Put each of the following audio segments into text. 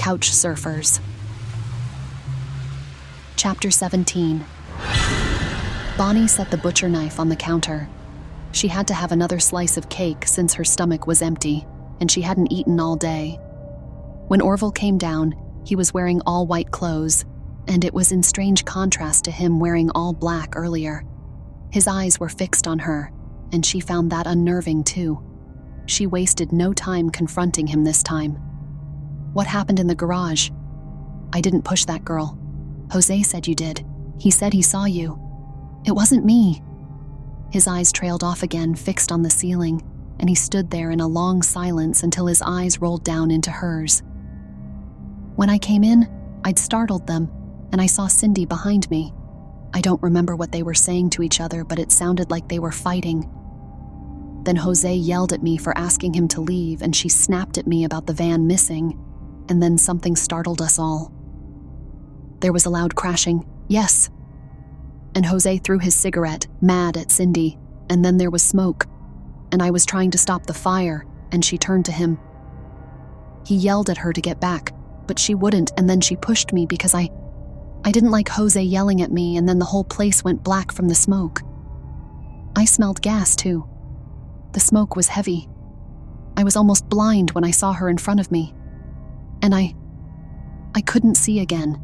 Couch Surfers. Chapter 17. Bonnie set the butcher knife on the counter. She had to have another slice of cake since her stomach was empty, and she hadn't eaten all day. When Orville came down, he was wearing all white clothes, and it was in strange contrast to him wearing all black earlier. His eyes were fixed on her, and she found that unnerving too. She wasted no time confronting him this time. "What happened in the garage?" "I didn't push that girl. Jose said you did. He said he saw you." "It wasn't me." His eyes trailed off again, fixed on the ceiling, and he stood there in a long silence until his eyes rolled down into hers. "When I came in, I'd startled them, and I saw Cindy behind me. I don't remember what they were saying to each other, but it sounded like they were fighting. Then Jose yelled at me for asking him to leave, and she snapped at me about the van missing, and then something startled us all. There was a loud crashing, yes. And Jose threw his cigarette, mad at Cindy, and then there was smoke, and I was trying to stop the fire, and she turned to him. He yelled at her to get back, but she wouldn't, and then she pushed me because I didn't like Jose yelling at me, and then the whole place went black from the smoke. I smelled gas, too. The smoke was heavy. I was almost blind when I saw her in front of me. And I couldn't see again,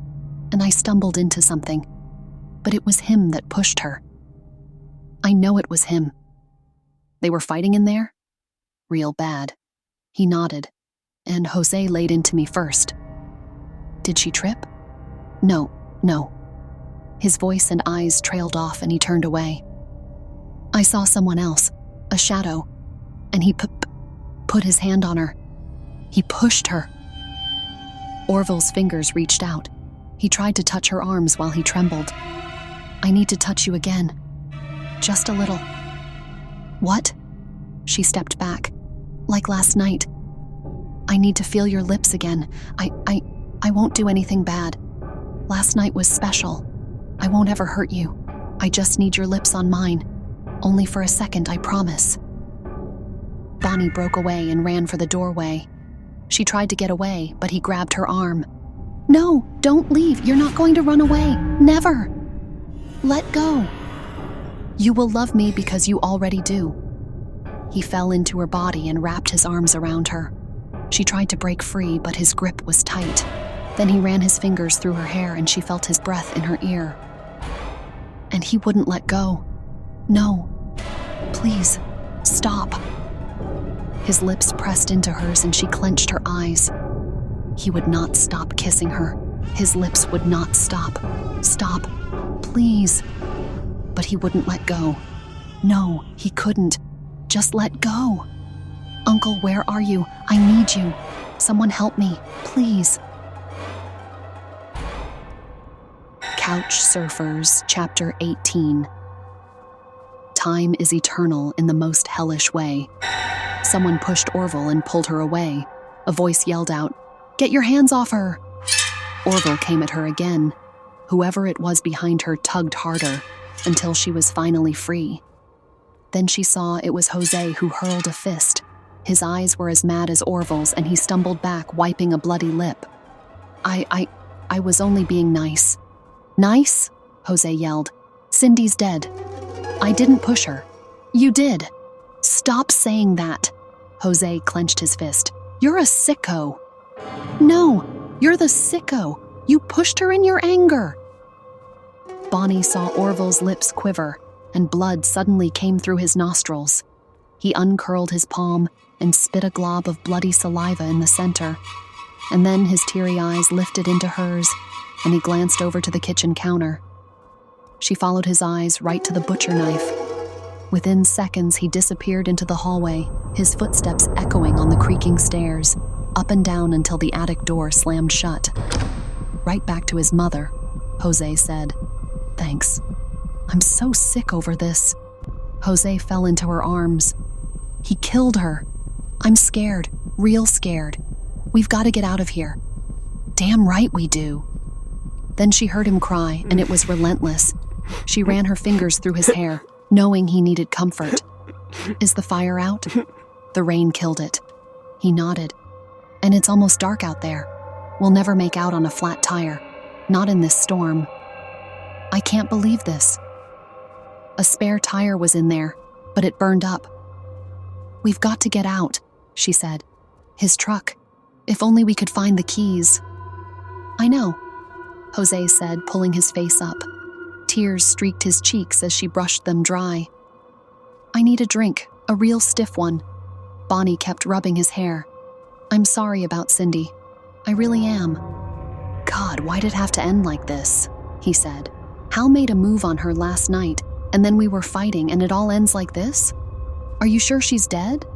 and I stumbled into something. But it was him that pushed her. I know it was him." "They were fighting in there?" "Real bad." He nodded, and Jose laid into me first. "Did she trip?" No. His voice and eyes trailed off and he turned away. "I saw someone else, a shadow, and he put his hand on her. He pushed her." Orville's fingers reached out. He tried to touch her arms while he trembled. "I need to touch you again. Just a little." "What?" She stepped back. "Like last night. I need to feel your lips again. I won't do anything bad. Last night was special. I won't ever hurt you. I just need your lips on mine. Only for a second, I promise." Bonnie broke away and ran for the doorway. She tried to get away, but he grabbed her arm. "No, don't leave. You're not going to run away. Never. Let go. You will love me because you already do." He fell into her body and wrapped his arms around her. She tried to break free, but his grip was tight. Then he ran his fingers through her hair and she felt his breath in her ear. And he wouldn't let go. "No. Please, stop." His lips pressed into hers and she clenched her eyes. He would not stop kissing her. His lips would not stop. "Stop, please." But he wouldn't let go. No, he couldn't. Just let go. "Uncle, where are you? I need you. Someone help me, please." Couch Surfers, Chapter 18. Time is eternal in the most hellish way. Someone pushed Orville and pulled her away. A voice yelled out, "Get your hands off her!" Orville came at her again. Whoever it was behind her tugged harder until she was finally free. Then she saw it was Jose who hurled a fist. His eyes were as mad as Orville's and he stumbled back, wiping a bloody lip. I was only being nice." "Nice?" Jose yelled. "Cindy's dead. I didn't push her." "You did." "Stop saying that." Jose clenched his fist. "You're a sicko." "No, you're the sicko. You pushed her in your anger." Bonnie saw Orville's lips quiver, and blood suddenly came through his nostrils. He uncurled his palm and spit a glob of bloody saliva in the center. And then his teary eyes lifted into hers, and he glanced over to the kitchen counter. She followed his eyes right to the butcher knife. Within seconds, he disappeared into the hallway, his footsteps echoing on the creaking stairs, up and down until the attic door slammed shut. "Right back to his mother," Jose said. "Thanks. I'm so sick over this." Jose fell into her arms. "He killed her. I'm scared, real scared. We've got to get out of here." "Damn right we do." Then she heard him cry, and it was relentless. She ran her fingers through his hair, knowing he needed comfort. "Is the fire out?" "The rain killed it." He nodded. "And it's almost dark out there." We'll never make out on a flat tire. Not in this storm. I can't believe this. A spare tire was in there, but it burned up. We've got to get out, she said. His truck. If only we could find the keys. I know, Jose said, pulling his face up. Tears streaked his cheeks as she brushed them dry. I need a drink, a real stiff one. Bonnie kept rubbing his hair. I'm sorry about Cindy. I really am. God, why did it have to end like this? He said. Hal made a move on her last night, and then we were fighting, and it all ends like this? Are you sure she's dead?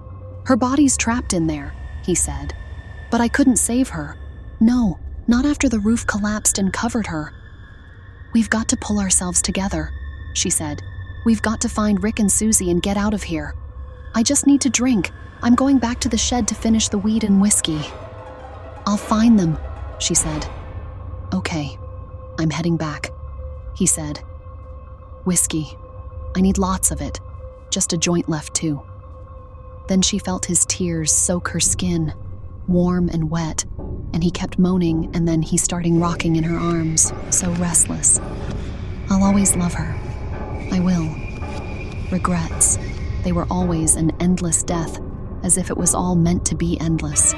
Her body's trapped in there, he said. But I couldn't save her. No, not after the roof collapsed and covered her. We've got to pull ourselves together, she said. We've got to find Rick and Susie and get out of here. I just need to drink. I'm going back to the shed to finish the weed and whiskey. I'll find them, she said. Okay, I'm heading back, he said. Whiskey. I need lots of it. Just a joint left too. Then she felt his tears soak her skin, warm and wet, and he kept moaning, and then he started rocking in her arms, so restless. I'll always love her. I will. Regrets. They were always an endless death, as if it was all meant to be endless.